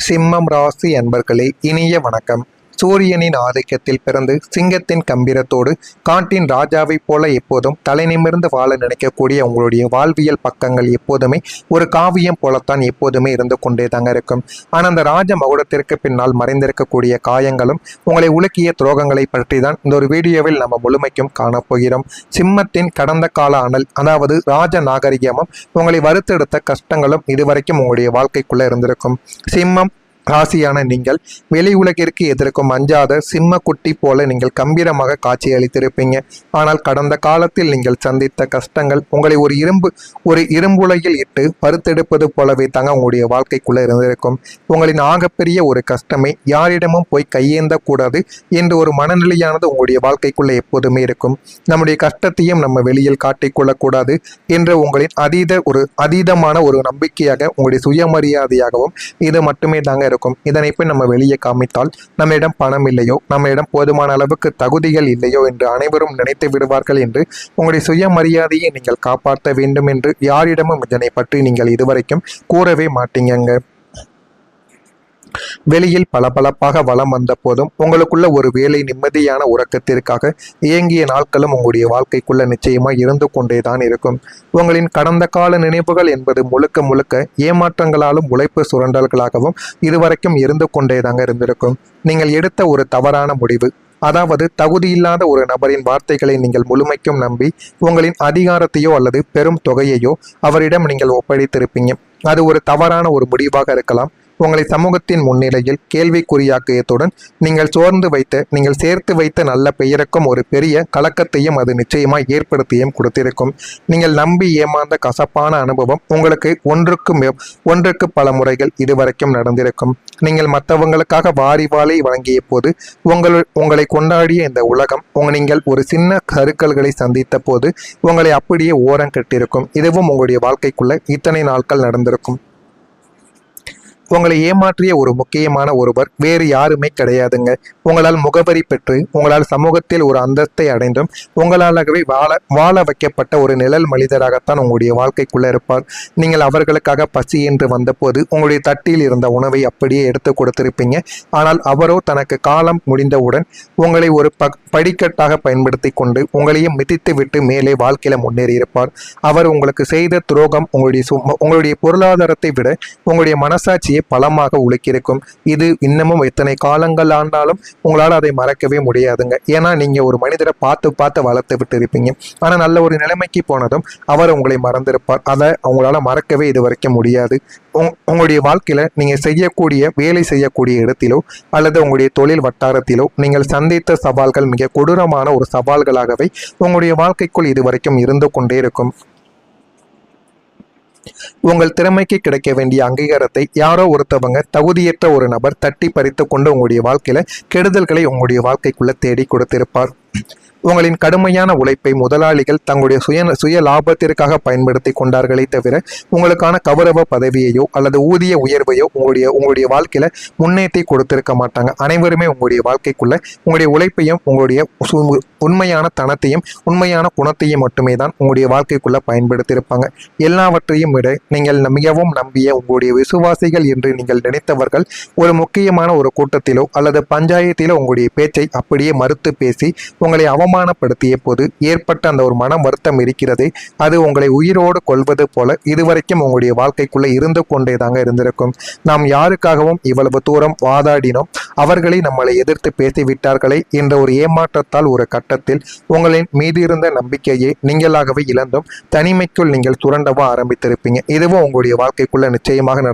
சிம்மம் ராசி அன்பர்களே, இனிய வணக்கம். சூரியனின் ஆதிக்கத்தில் பிறந்து சிங்கத்தின் கம்பீரத்தோடு காட்டின் ராஜாவைப் போல எப்போதும் தலை நிமிர்ந்து வாழ நினைக்கக்கூடிய உங்களுடைய வாழ்வியல் பக்கங்கள் எப்போதுமே ஒரு காவியம் போலத்தான் எப்போதுமே இருந்து கொண்டே தாங்க இருக்கும். ஆனால் அந்த ராஜ மகுடத்திற்கு பின்னால் மறைந்திருக்கக்கூடிய காயங்களும் உங்களை உலுக்கிய துரோகங்களை பற்றி தான் இந்த ஒரு வீடியோவில் நம்ம முழுமைக்கும் காணப்போகிறோம். சிம்மத்தின் கடந்த கால அனல், அதாவது ராஜ நாகரிகமும் உங்களை வறுத்தெடுத்த கஷ்டங்களும் இதுவரைக்கும் உங்களுடைய வாழ்க்கைக்குள்ள இருந்திருக்கும். சிம்மம் ராசியான நீங்கள் வெளி உலகிற்கு எதிர்க்கும் அஞ்சாத சிம்ம குட்டி போல நீங்கள் கம்பீரமாக காட்சியளித்திருப்பீங்க. ஆனால் கடந்த காலத்தில் நீங்கள் சந்தித்த கஷ்டங்கள் உங்களை ஒரு இரும்புலையில் இட்டு பருத்தெடுப்பது போலவே தாங்க உங்களுடைய வாழ்க்கைக்குள்ள இருந்திருக்கும். உங்களின் ஆகப்பெரிய ஒரு கஷ்டமே யாரிடமும் போய் கையேந்த கூடாது என்ற ஒரு மனநிலையானது உங்களுடைய வாழ்க்கைக்குள்ள எப்போதுமே இருக்கும். நம்முடைய கஷ்டத்தையும் நம்ம வெளியில் காட்டிக்கொள்ளக்கூடாது என்ற உங்களின் அதீதமான ஒரு நம்பிக்கையாக உங்களுடைய சுயமரியாதையாகவும் இது மட்டுமே தாங்க இருக்கும். இதனை போய் நம்ம வெளியே காமித்தால் நம்மிடம் பணம் இல்லையோ, நம்மிடம் போதுமான அளவுக்கு தகுதிகள் இல்லையோ என்று அனைவரும் நினைத்து விடுவார்கள் என்று உங்களுடைய சுயமரியாதையை நீங்கள் காப்பாற்ற வேண்டும் என்று யாரிடமும் இதனை பற்றி நீங்கள் இதுவரைக்கும் கூறவே மாட்டீங்க. வெளியில் பளபளப்பாக வலம் வந்த போதும் உங்களுக்குள்ள ஒரு வேலை நிம்மதியான உறக்கத்திற்காக இயங்கிய நாட்களும் உங்களுடைய வாழ்க்கைக்குள்ள நிச்சயமாக இருந்து கொண்டேதான் இருக்கும். உங்களின் கடந்த கால நினைவுகள் என்பது முழுக்க முழுக்க ஏமாற்றங்களாலும் உழைப்பு சுரண்டல்களாகவும் இதுவரைக்கும் இருந்து கொண்டேதாங்க இருந்திருக்கும். நீங்கள் எடுத்த ஒரு தவறான முடிவு, அதாவது தகுதியில்லாத ஒரு நபரின் வார்த்தைகளை நீங்கள் முழுமைக்கும் நம்பி உங்களின் அதிகாரத்தையோ அல்லது பெரும் தொகையையோ அவரிடம் நீங்கள் ஒப்படைத்திருப்பீங்க. அது ஒரு தவறான ஒரு முடிவாக இருக்கலாம். உங்களை சமூகத்தின் முன்னிலையில் கேள்விக்குறியாக்கியதுடன் நீங்கள் சேர்த்து வைத்த நல்ல பெயருக்கும் ஒரு பெரிய கலக்கத்தையும் அது நிச்சயமாக ஏற்படுத்தியும் கொடுத்திருக்கும். நீங்கள் நம்பி ஏமாந்த கசப்பான அனுபவம் உங்களுக்கு ஒன்றுக்கு பல முறைகள் இதுவரைக்கும் நடந்திருக்கும். நீங்கள் மற்றவங்களுக்காக வாரி வழங்கிய போது உங்களை கொண்டாடிய இந்த உலகம் நீங்கள் ஒரு சின்ன சறுக்கல்களை சந்தித்த போது உங்களை அப்படியே ஓரம் கட்டியிருக்கும். இதுவும் உங்களுடைய வாழ்க்கைக்குள்ள இத்தனை நாட்கள் நடந்திருக்கும். உங்களை ஏமாற்றிய ஒரு முக்கியமான ஒருவர் வேறு யாருமே கிடையாதுங்க. உங்களால் முகவரி பெற்று உங்களால் சமூகத்தில் ஒரு அந்தஸ்தை அடைந்தும் உங்களாகவே வாழ வைக்கப்பட்ட ஒரு நிழல் மனிதராகத்தான் உங்களுடைய வாழ்க்கைக்குள்ள இருப்பார். நீங்கள் அவர்களுக்காக பசி என்று வந்தபோது உங்களுடைய தட்டில் இருந்த உணவை அப்படியே எடுத்து கொடுத்திருப்பீங்க. ஆனால் அவரோ தனக்கு காலம் முடிந்தவுடன் உங்களை ஒரு படிக்கட்டாக பயன்படுத்தி கொண்டு உங்களையும் மிதித்து விட்டு மேலே வாழ்க்கையில முன்னேறியிருப்பார். அவர் உங்களுக்கு செய்த துரோகம் உங்களுடைய பொருளாதாரத்தை விட உங்களுடைய மனசாட்சியை பலமாக உழைக்கிருக்கும். இது இன்னமும் எத்தனை காலங்கள் ஆண்டாலும் உங்களால் அதை மறக்கவே முடியாதுங்க. ஏன்னா நீங்க ஒரு மனிதரை பார்த்து வளர்த்து விட்டு இருப்பீங்க. ஆனா நல்ல ஒரு நிலைமைக்கு போனதும் அவர் உங்களை மறந்திருப்பார். அதை அவங்களால மறக்கவே இது வரைக்கும் முடியாது. உங்களுடைய வாழ்க்கையில நீங்க வேலை செய்யக்கூடிய இடத்திலோ அல்லது உங்களுடைய தொழில் வட்டாரத்திலோ நீங்கள் சந்தித்த சவால்கள் மிக கொடூரமான ஒரு சவால்களாகவே உங்களுடைய வாழ்க்கைக்குள் இதுவரைக்கும் இருந்து கொண்டே இருக்கும். உங்கள் திறமைக்கு கிடைக்க வேண்டிய அங்கீகாரத்தை யாரோ ஒருத்தவங்க தகுதியற்ற ஒரு நபர் தட்டி பறித்து கொண்டு உங்களுடைய வாழ்க்கையில கெடுதல்களை உங்களுடைய வாழ்க்கைக்குள்ள தேடி கொடுத்திருப்பார். உங்களின் கடுமையான உழைப்பை முதலாளிகள் தங்களுடைய சுய லாபத்திற்காக பயன்படுத்தி கொண்டார்களே தவிர உங்களுக்கான கௌரவ பதவியையோ அல்லது ஊதிய உயர்வையோ உங்களுடைய வாழ்க்கையில முன்னேற்றி கொடுத்திருக்க மாட்டாங்க. அனைவருமே உங்களுடைய வாழ்க்கைக்குள்ள உங்களுடைய உழைப்பையும் உங்களுடைய உண்மையான தனத்தையும் உண்மையான குணத்தையும் மட்டுமே தான் உங்களுடைய வாழ்க்கைக்குள்ள பயன்படுத்தியிருப்பாங்க. எல்லாவற்றையும் விட நீங்கள் மிகவும் நம்பிய உங்களுடைய விசுவாசிகள் என்று நீங்கள் நினைத்தவர்கள் ஒரு முக்கியமான ஒரு கூட்டத்திலோ அல்லது பஞ்சாயத்திலோ உங்களுடைய பேச்சை அப்படியே மறுத்து பேசி உங்களை அவமானப்படுத்திய போது ஏற்பட்ட அந்த ஒரு மன வருத்தம் இருக்கிறதே, அது உங்களை உயிரோடு கொள்வது போல இதுவரைக்கும் உங்களுடைய வாழ்க்கைக்குள்ள இருந்து கொண்டே தாங்க இருந்திருக்கும். நாம் யாருக்காகவும் இவ்வளவு தூரம் வாதாடினோம், அவர்களை நம்மளை எதிர்த்து பேசிவிட்டார்களே என்ற ஒரு ஏமாற்றத்தால் ஒரு கட்டத்தில் உங்களின் மீது இருந்த நம்பிக்கையை நீங்களாகவே இழந்தும் தனிமைக்குள் நீங்கள் சுரண்டவா ஆரம்பித்திருப்பீங்க. இதுவும் உங்களுடைய வாழ்க்கைக்குள்ள நிச்சயமாக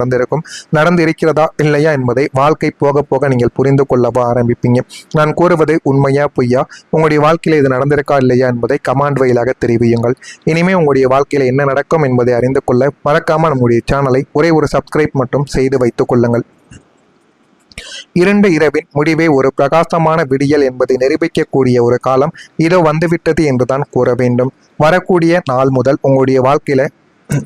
நடந்திருக்கிறதா இல்லையா என்பதை வாழ்க்கை போக போக நீங்கள் புரிந்து கொள்ளவா ஆரம்பிப்பீங்க. நான் கூறுவது உண்மையா பொய்யா, உங்களுடைய வாழ்க்கையில இது நடந்திருக்கா இல்லையா என்பதை கமெண்ட் வாயிலாக தெரிவியுங்கள். இனிமே உங்களுடைய வாழ்க்கையில என்ன நடக்கும் என்பதை அறிந்து கொள்ள மறக்காம நம்முடைய சேனலை ஒரே ஒரு சப்ஸ்கிரைப் மட்டும் செய்து வைத்துக் கொள்ளுங்கள். இரவின் முடிவே ஒரு பிரகாசமான விடியல் என்பதை நிரூபிக்கக்கூடிய ஒரு காலம் இதோ வந்துவிட்டது என்றுதான் கூற வேண்டும். வரக்கூடிய நாள் முதல் உங்களுடைய வாழ்க்கையில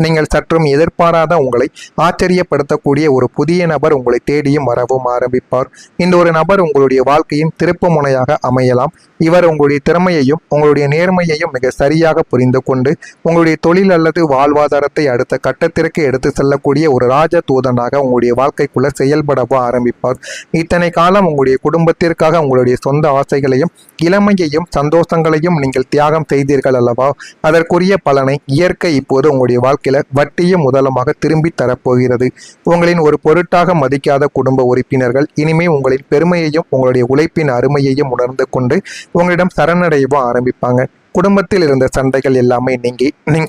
நீங்கள் சற்றும் எதிர்பாராத உங்களை ஆச்சரியப்படுத்தக்கூடிய ஒரு புதிய நபர் உங்களை தேடியும் வரவும் ஆரம்பிப்பார். இந்த ஒரு நபர் உங்களுடைய வாழ்க்கையின் திருப்பு முனையாக அமையலாம். இவர் உங்களுடைய திறமையையும் உங்களுடைய நேர்மையையும் மிக சரியாக புரிந்து கொண்டு உங்களுடைய தொழில் அல்லது வாழ்வாதாரத்தை அடுத்த கட்டத்திற்கு எடுத்து செல்லக்கூடிய ஒரு ராஜ தூதனாக உங்களுடைய வாழ்க்கைக்குள்ள செயல்படவோ ஆரம்பிப்பார். இத்தனை காலம் உங்களுடைய குடும்பத்திற்காக உங்களுடைய சொந்த ஆசைகளையும் இளமையையும் சந்தோஷங்களையும் நீங்கள் தியாகம் செய்தீர்கள் அல்லவா? அதற்குரிய பலனை இயற்கை இப்போது உங்களுடைய வாழ்க்கையில வட்டியும் முதலமாக திரும்பி தரப்போகிறது. உங்களின் ஒரு பொருட்டாக மதிக்காத குடும்ப உறுப்பினர்கள் இனிமே உங்களின் பெருமையையும் உங்களுடைய உழைப்பின் அருமையையும் உணர்ந்து கொண்டு உங்களிடம் சரணடையவும் ஆரம்பிப்பாங்க. குடும்பத்தில் இருந்த சண்டைகள் எல்லாமே நீங்கி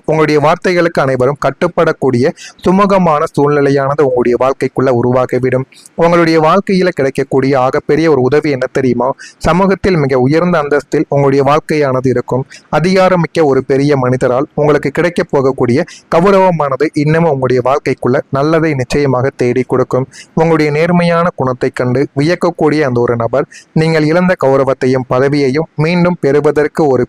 உங்களுடைய வார்த்தைகளுக்கு அனைவரும் கட்டுப்படக்கூடிய சுமூகமான சூழ்நிலையானது உங்களுடைய வாழ்க்கைக்குள்ள உருவாகிவிடும். உங்களுடைய வாழ்க்கையில கிடைக்கக்கூடிய ஆகப்பெரிய ஒரு உதவி என்ன தெரியுமா? சமூகத்தில் மிக உயர்ந்த அந்தஸ்தில் உங்களுடைய வாழ்க்கையானது இருக்கும். அதிகாரமிக்க ஒரு பெரிய மனிதரால் உங்களுக்கு கிடைக்க போகக்கூடிய கௌரவமானது இன்னமும் உங்களுடைய வாழ்க்கைக்குள்ள நல்லதை நிச்சயமாக தேடி கொடுக்கும். உங்களுடைய நேர்மையான குணத்தை கண்டு வியக்கக்கூடிய அந்த ஒரு நபர் நீங்கள் இழந்த கௌரவத்தையும் பதவியையும் மீண்டும் பெறுவதற்கு ஒரு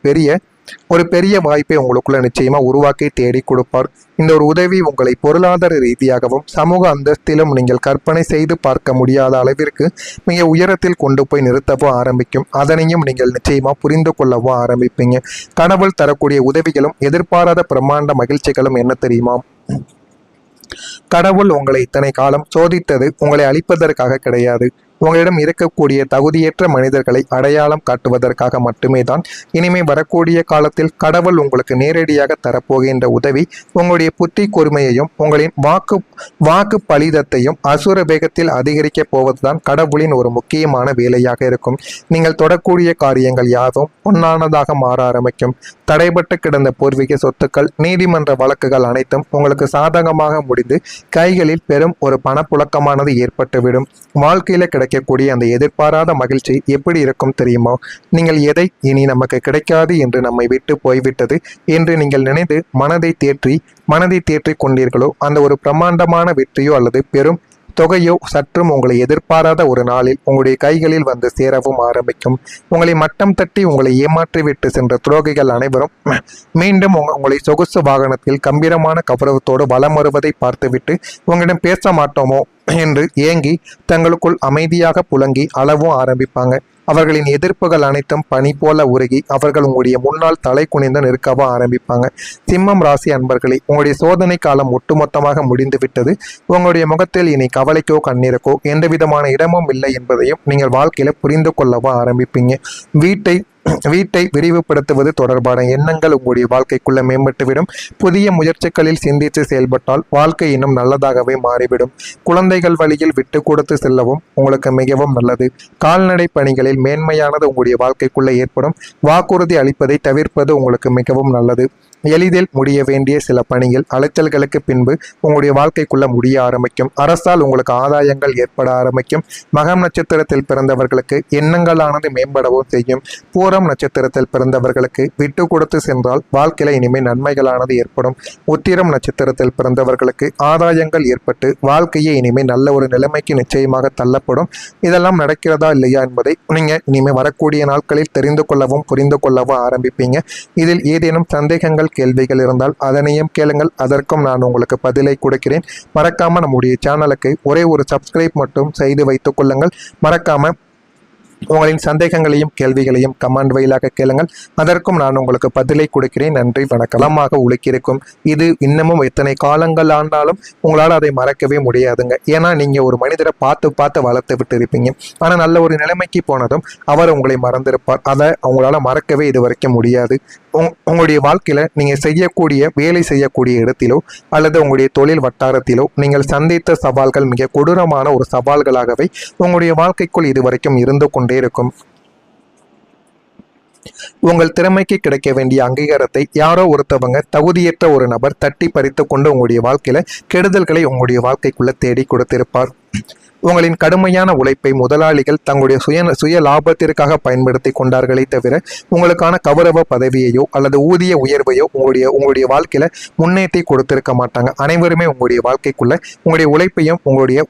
பெரிய வாய்ப்பை உங்களுக்குள்ள நிச்சயமா உருவாக்கி தேடி கொடுப்பார். இந்த ஒரு உதவி உங்களை பொருளாதார ரீதியாகவும் சமூக அந்தஸ்திலும் நீங்கள் கற்பனை செய்து பார்க்க முடியாத அளவிற்கு மிக உயரத்தில் கொண்டு போய் நிறுத்தவோ ஆரம்பிக்கும். அதனையும் நீங்கள் நிச்சயமா புரிந்து கொள்ளவோ ஆரம்பிப்பீங்க. கடவுள் தரக்கூடிய உதவிகளும் எதிர்பாராத பிரம்மாண்ட மகிழ்ச்சிகளும் என்ன தெரியுமா? கடவுள் உங்களை இத்தனை காலம் சோதித்தது உங்களை அழிப்பதற்காக கிடையாது. உங்களிடம் இருக்கக்கூடிய தகுதியற்ற மனிதர்களை அடையாளம் காட்டுவதற்காக மட்டுமே தான். இனிமே வரக்கூடிய காலத்தில் கடவுள் உங்களுக்கு நேரடியாக தரப்போகின்ற உதவி உங்களுடைய புத்தி கூர்மையையும் உங்களின் வாக்கு பலிதத்தையும் அசுர வேகத்தில் அதிகரிக்க போவதுதான் கடவுளின் ஒரு முக்கியமான வேலையாக இருக்கும். நீங்கள் தொடக்கூடிய காரியங்கள் யாவும் பொன்னானதாக மாற ஆரம்பிக்கும். தடைபட்டு கிடந்த பூர்வீக சொத்துக்கள், நீதிமன்ற வழக்குகள் அனைத்தும் உங்களுக்கு சாதகமாக முடிந்து கைகளில் பெரும் ஒரு பணப்புழக்கமானது ஏற்பட்டுவிடும். வாழ்க்கையில கிடைக்கக்கூடிய அந்த எதிர்பாராத மகிழ்ச்சி எப்படி இருக்கும் தெரியுமா? நீங்கள் எதை இனி நமக்கு கிடைக்காது என்று நம்மை விட்டு போய்விட்டது என்று நீங்கள் நினைத்து மனதை தேற்றி கொண்டீர்களோ அந்த ஒரு பிரம்மாண்டமான வெற்றியோ அல்லது பெரும் தொகையோ சற்றும் உங்களை எதிர்பாராத ஒரு நாளில் உங்களுடைய கைகளில் வந்து சேரவும் ஆரம்பிக்கும். உங்களை மட்டம் தட்டி உங்களை ஏமாற்றிவிட்டு சென்ற துரோகிகள் அனைவரும் மீண்டும் உங்களை சொகுசு வாகனத்தில் கம்பீரமான கௌரவத்தோடு வலம் வருவதை பார்த்துவிட்டு உங்களிடம் பேச மாட்டோமோ என்று ஏங்கி தங்களுக்குள் அமைதியாக புலங்கி அளவும் ஆரம்பிப்பாங்க. அவர்களின் எதிர்ப்புகள் அனைத்தும் பனி போல உருகி அவர்கள் உங்களுடைய முன்னால் தலை குனிந்து நிற்கவும் ஆரம்பிப்பாங்க. சிம்மம் ராசி அன்பர்களே, உங்களுடைய சோதனை காலம் ஒட்டுமொத்தமாக முடிந்துவிட்டது. உங்களுடைய முகத்தில் இனி கவலைக்கோ கண்ணீருக்கோ எந்த விதமான இடமும் இல்லை என்பதையும் நீங்கள் வாழ்க்கையில புரிந்து கொள்ளவும் ஆரம்பிப்பீங்க. வீட்டை விரிவுபடுத்துவது தொடர்பான எண்ணங்கள் உங்களுடைய வாழ்க்கைக்குள்ள மேம்பட்டுவிடும். புதிய முயற்சிகளில் சிந்தித்து செயல்பட்டால் வாழ்க்கை இன்னும் நல்லதாகவே மாறிவிடும். குழந்தைகள் வழியில் விட்டு கொடுத்து செல்லவும் உங்களுக்கு மிகவும் நல்லது. கால்நடை பணிகளில் மேன்மையானது உங்களுடைய வாழ்க்கைக்குள்ள ஏற்படும். வாக்குறுதி அளிப்பதை தவிர்ப்பது உங்களுக்கு மிகவும் நல்லது. எளிதில் முடிய வேண்டிய சில பணிகள் அலைச்சல்களுக்கு பின்பு உங்களுடைய வாழ்க்கைக்குள்ள முடிய ஆரம்பிக்கும். அரசால் உங்களுக்கு ஆதாயங்கள் ஏற்பட ஆரம்பிக்கும். மகம் நட்சத்திரத்தில் பிறந்தவர்களுக்கு எண்ணங்களானது மேம்படவும் செய்யும். பூரம் நட்சத்திரத்தில் பிறந்தவர்களுக்கு விட்டு கொடுத்து சென்றால் வாழ்க்கையில இனிமேல் நன்மைகளானது ஏற்படும். உத்திரம் நட்சத்திரத்தில் பிறந்தவர்களுக்கு ஆதாயங்கள் ஏற்பட்டு வாழ்க்கையை இனிமேல் நல்ல ஒரு நிலைமைக்கு நிச்சயமாக தள்ளப்படும். இதெல்லாம் நடக்கிறதா இல்லையா என்பதை நீங்க இனிமேல் வரக்கூடிய நாட்களில் தெரிந்து கொள்ளவும் புரிந்து கொள்ளவும் ஆரம்பிப்பீங்க. இதில் ஏதேனும் சந்தேகங்கள் கேள்விகள் இருந்தால் அதனையும் கேளுங்கள். அதற்கும் நான் உங்களுக்கு பதிலை கொடுக்கிறேன். மறக்காம நம்முடைய சேனலுக்கு ஒரே ஒரு சப்ஸ்கிரைப் மட்டும் செய்து வைத்துக் கொள்ளுங்கள். மறக்காம உங்களின் சந்தேகங்களையும் கேள்விகளையும் கமெண்ட் வழியாக கேளுங்கள். அதற்கும் நான் உங்களுக்கு பதிலை கொடுக்கிறேன். நன்றி, வணக்கமாக உழைக்கிருக்கும். இது இன்னமும் எத்தனை காலங்கள் ஆண்டாலும் உங்களால் அதை மறக்கவே முடியாதுங்க. ஏன்னா நீங்க ஒரு மனிதரை பார்த்து வளர்த்து விட்டு இருப்பீங்க. ஆனால் நல்ல ஒரு நிலைமைக்கு போனதும் அவர் உங்களை மறந்திருப்பார். அதை அவங்களால மறக்கவே இது வரைக்கும் முடியாது. உங்களுடைய வாழ்க்கையில நீங்க வேலை செய்யக்கூடிய இடத்திலோ அல்லது உங்களுடைய தொழில் வட்டாரத்திலோ நீங்கள் சந்தித்த சவால்கள் மிக கொடூரமான ஒரு சவால்களாகவே உங்களுடைய வாழ்க்கைக்குள் இதுவரைக்கும் இருந்து கொண்டே இருக்கும். உங்கள் திறமைக்கு கிடைக்க வேண்டிய அங்கீகாரத்தை யாரோ ஒருத்தவங்க தகுதியற்ற ஒரு நபர் தட்டி பறித்து கொண்டு உங்களுடைய வாழ்க்கையில கெடுதல்களை உங்களுடைய வாழ்க்கைக்குள்ள தேடி கொடுத்திருப்பார். உங்களின் கடுமையான உழைப்பை முதலாளிகள் தங்களுடைய சுய லாபத்திற்காக பயன்படுத்தி கொண்டார்களே தவிர உங்களுக்கான கௌரவ பதவியையோ அல்லது ஊதிய உயர்வையோ உங்களுடைய வாழ்க்கையில முன்னேற்றி கொடுத்திருக்க மாட்டாங்க. அனைவருமே உங்களுடைய வாழ்க்கைக்குள்ள உங்களுடைய உழைப்பையும் உங்களுடைய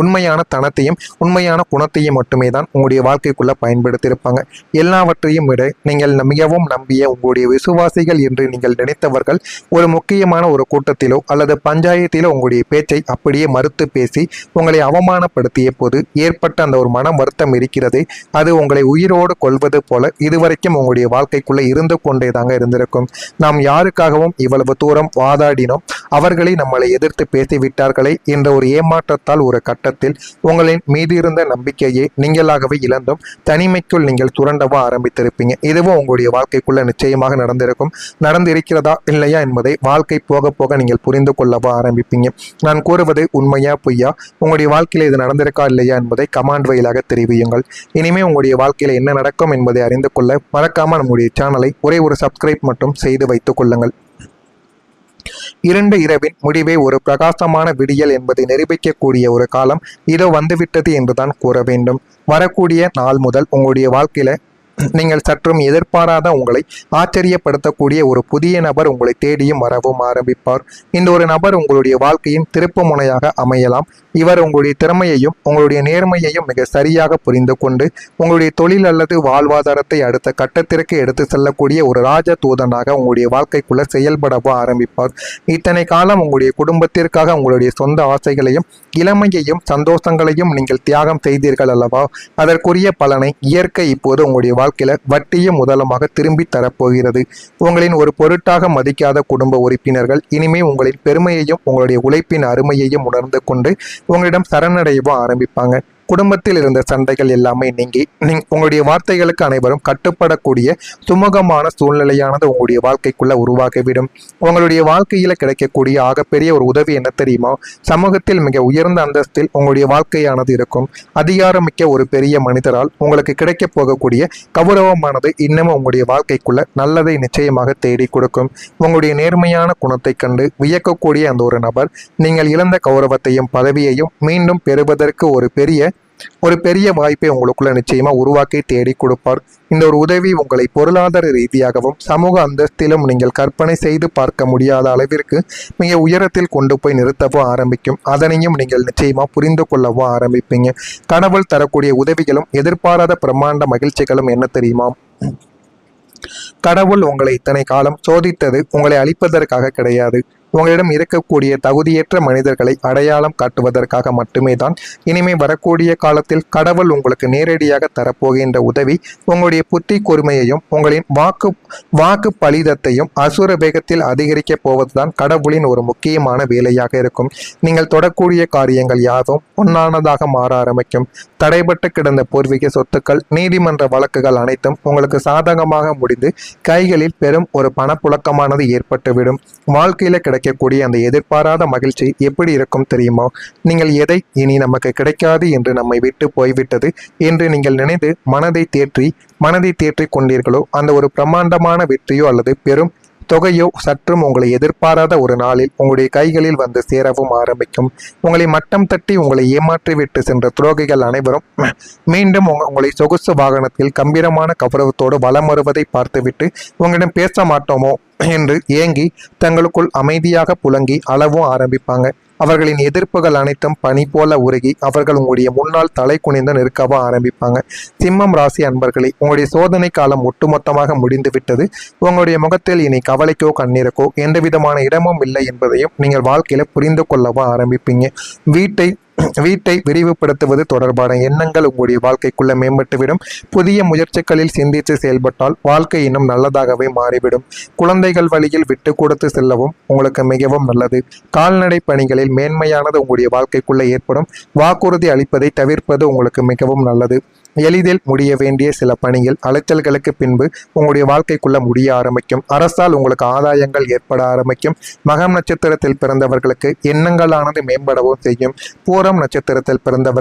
உண்மையான தனத்தையும் உண்மையான குணத்தையும் மட்டுமே தான் உங்களுடைய வாழ்க்கைக்குள்ள பயன்படுத்தியிருப்பாங்க. எல்லாவற்றையும் விட நீங்கள் மிகவும் நம்பிய உங்களுடைய விசுவாசிகள் என்று நீங்கள் நினைத்தவர்கள் ஒரு முக்கியமான ஒரு கூட்டத்திலோ அல்லது பஞ்சாயத்திலோ உங்களுடைய பேச்சை அப்படியே மறுத்து பேசி உங்களை அவமானப்படுத்திய போது ஏற்பட்ட அந்த ஒரு மன வருத்தம் இருக்கிறது. அது உங்களை உயிரோடு கொள்வது போல இதுவரைக்கும் உங்களுடைய வாழ்க்கைக்குள்ள இருந்து கொண்டே தாங்க இருந்திருக்கும். நாம் யாருக்காகவும் இவ்வளவு தூரம் வாதாடினோம், அவர்களை நம்மளை எதிர்த்து பேசிவிட்டார்களே என்ற ஒரு ஏமாற்றத்தால் ஒரு கட்டத்தில் உங்களின் மீது இருந்த நம்பிக்கையை நீங்களாகவே இழந்தும் தனிமைக்குள் நீங்கள் சுரண்டவா ஆரம்பித்திருப்பீங்க. இதுவும் உங்களுடைய வாழ்க்கைக்குள்ள நிச்சயமாக நடந்திருக்கும். நடந்திருக்கிறதா இல்லையா என்பதை வாழ்க்கை போக போக நீங்கள் புரிந்து கொள்ளவா ஆரம்பிப்பீங்க. நான் கூறுவது உண்மையா பொய்யா, உங்களுடைய வாழ்க்கையில் இது நடந்திருக்கா இல்லையா என்பதை கமெண்ட் வழியாக தெரிவியுங்கள். இனிமே உங்களுடைய வாழ்க்கையில் என்ன நடக்கும் என்பதை அறிந்து கொள்ள மறக்காமல் நம்முடைய சேனலை ஒரே ஒரு சப்ஸ்கிரைப் மட்டும் செய்து வைத்துக் கொள்ளுங்கள். இருண்ட இரவின் முடிவே ஒரு பிரகாசமான விடியல் என்பதை நிரூபிக்கக்கூடிய ஒரு காலம் இதோ வந்துவிட்டது என்றுதான் கூற வேண்டும். வரக்கூடிய நாள் முதல் உங்களுடைய வாழ்க்கையில நீங்கள் சற்றும் எதிர்பாராத உங்களை ஆச்சரியப்படுத்தக்கூடிய ஒரு புதிய நபர் உங்களை தேடியும் வரவும் ஆரம்பிப்பார். இந்த ஒரு நபர் உங்களுடைய வாழ்க்கையின் திருப்பு முனையாக அமையலாம். இவர் உங்களுடைய திறமையையும் உங்களுடைய நேர்மையையும் மிக சரியாக புரிந்து கொண்டு உங்களுடைய தொழில் அல்லது வாழ்வாதாரத்தை அடுத்த கட்டத்திற்கு எடுத்து செல்லக்கூடிய ஒரு ராஜ தூதனாக உங்களுடைய வாழ்க்கைக்குள்ள செயல்படவும் ஆரம்பிப்பார். இத்தனை காலம் உங்களுடைய குடும்பத்திற்காக உங்களுடைய சொந்த ஆசைகளையும் இளமையையும் சந்தோஷங்களையும் நீங்கள் தியாகம் செய்தீர்கள் அல்லவா? அதற்குரிய பலனை இயற்கை இப்போது உங்களுடைய வாழ்க்கையில வட்டியும் முதலமாக திரும்பி தரப்போகிறது. உங்களின் ஒரு பொருட்டாக மதிக்காத குடும்ப உறுப்பினர்கள் இனிமே உங்களின் பெருமையையும் உங்களுடைய உழைப்பின் அருமையையும் உணர்ந்து கொண்டு உங்களிடம் சரணடையவும் ஆரம்பிப்பாங்க. குடும்பத்தில் இருந்த சண்டைகள் எல்லாமே நீங்கி உங்களுடைய வார்த்தைகளுக்கு அனைவரும் கட்டுப்படக்கூடிய சுமூகமான சூழ்நிலையானது உங்களுடைய வாழ்க்கைக்குள்ள உருவாகிவிடும். உங்களுடைய வாழ்க்கையில கிடைக்கக்கூடிய ஆகப்பெரிய ஒரு உதவி என்ன தெரியுமா? சமூகத்தில் மிக உயர்ந்த அந்தஸ்தில் உங்களுடைய வாழ்க்கையானது இருக்கும். அதிகாரமிக்க ஒரு பெரிய மனிதரால் உங்களுக்கு கிடைக்க போகக்கூடிய கௌரவமானது இன்னமும் உங்களுடைய வாழ்க்கைக்குள்ள நல்லதை நிச்சயமாக தேடி கொடுக்கும். உங்களுடைய நேர்மையான குணத்தை கண்டு வியக்கக்கூடிய அந்த ஒரு நபர் நீங்கள் இழந்த கௌரவத்தையும் பதவியையும் மீண்டும் பெறுவதற்கு ஒரு பெரிய வாய்ப்பை உங்களுக்குள்ள நிச்சயமா உருவாக்கி தேடி கொடுப்பார். இந்த ஒரு உதவி உங்களை பொருளாதார ரீதியாகவும் சமூக அந்தஸ்திலும் நீங்கள் கற்பனை செய்து பார்க்க முடியாத அளவிற்கு மிக உயரத்தில் கொண்டு போய் நிறுத்தவோ ஆரம்பிக்கும். அதனையும் நீங்கள் நிச்சயமா புரிந்து கொள்ளவோ ஆரம்பிப்பீங்க. கடவுள் தரக்கூடிய உதவிகளும் எதிர்பாராத பிரம்மாண்ட மகிழ்ச்சிகளும் என்ன தெரியுமா? கடவுள் உங்களை இத்தனை காலம் சோதித்தது உங்களை அழிப்பதற்காக கிடையாது. உங்களிடம் இருக்கக்கூடிய தகுதியற்ற மனிதர்களை அடையாளம் காட்டுவதற்காக மட்டுமே தான். இனிமே வரக்கூடிய காலத்தில் கடவுள் உங்களுக்கு நேரடியாக தரப்போகின்ற உதவி உங்களுடைய புத்தி கூர்மையையும் உங்களின் வாக்கு பலிதத்தையும் அசுர வேகத்தில் அதிகரிக்க போவதுதான் கடவுளின் ஒரு முக்கியமான வேலையாக இருக்கும். நீங்கள் தொடக்கூடிய காரியங்கள் யாவும் பொன்னானதாக மாற ஆரம்பிக்கும். தடைபட்டு கிடந்த பூர்வீக சொத்துக்கள், நீதிமன்ற வழக்குகள் அனைத்தும் உங்களுக்கு சாதகமாக முடிந்து கைகளில் பெரும் ஒரு பணப்புழக்கமானது ஏற்பட்டுவிடும். வாழ்க்கையில கிடைக்கக்கூடிய அந்த எதிர்பாராத மகிழ்ச்சி எப்படி இருக்கும் தெரியுமா? நீங்கள் எதை இனி நமக்கு கிடைக்காது என்று நம்மை விட்டு போய்விட்டது என்று நீங்கள் நினைத்து மனதை தேற்றி கொண்டீர்களோ அந்த ஒரு பிரம்மாண்டமான வெற்றியோ அல்லது பெரும் தொகையோ சற்றும் உங்களை எதிர்பாராத ஒரு நாளில் உங்களுடைய கைகளில் வந்து சேரவும் ஆரம்பிக்கும். உங்களை மட்டம் தட்டி உங்களை ஏமாற்றிவிட்டு சென்ற துரோகிகள் அனைவரும் மீண்டும் உங்களை சொகுசு வாகனத்தில் கம்பீரமான கௌரவத்தோடு வலம் வருவதை பார்த்துவிட்டு உங்களிடம் பேச மாட்டோமோ என்று ஏங்கி தங்களுக்குள் அமைதியாக புலங்கி அளவும் ஆரம்பிப்பாங்க. அவர்களின் எதிர்ப்புகள் அனைத்தும் பனி போல உருகி அவர்கள் உங்களுடைய முன்னால் தலை குனிந்து நிற்கவோ ஆரம்பிப்பாங்க. சிம்மம் ராசி அன்பர்களே, உங்களுடைய சோதனை காலம் ஒட்டுமொத்தமாக முடிந்துவிட்டது. உங்களுடைய முகத்தில் இனி கவலைக்கோ கண்ணீருக்கோ எந்த விதமான இடமும் இல்லை என்பதையும் நீங்கள் வாழ்க்கையில புரிந்து கொள்ளவோ ஆரம்பிப்பீங்க. வீட்டை விரிவுபடுத்துவது தொடர்பான எண்ணங்கள் உங்களுடைய வாழ்க்கைக்குள்ள மேம்பட்டுவிடும். புதிய முயற்சிகளில் சிந்தித்து செயல்பட்டால் வாழ்க்கை இன்னும் நல்லதாகவே மாறிவிடும். குழந்தைகள் வழியில் விட்டு கொடுத்து செல்லவும் உங்களுக்கு மிகவும் நல்லது. கால்நடை பணிகளில் மேன்மையானது உங்களுடைய வாழ்க்கைக்குள்ள ஏற்படும். வாக்குறுதி அளிப்பதை தவிர்ப்பது உங்களுக்கு மிகவும் நல்லது. எளிதில் முடிய வேண்டிய சில பணிகள் அலைச்சல்களுக்கு பின்பு உங்களுடைய வாழ்க்கைக்குள்ள முடிய ஆரம்பிக்கும். அரசால் உங்களுக்கு ஆதாயங்கள் ஏற்பட ஆரம்பிக்கும். மகம் நட்சத்திரத்தில் பிறந்தவர்களுக்கு எண்ணங்களானது மேம்படவும் செய்யும். பூரம் நட்சத்திரத்தில் பிறந்தவர்கள்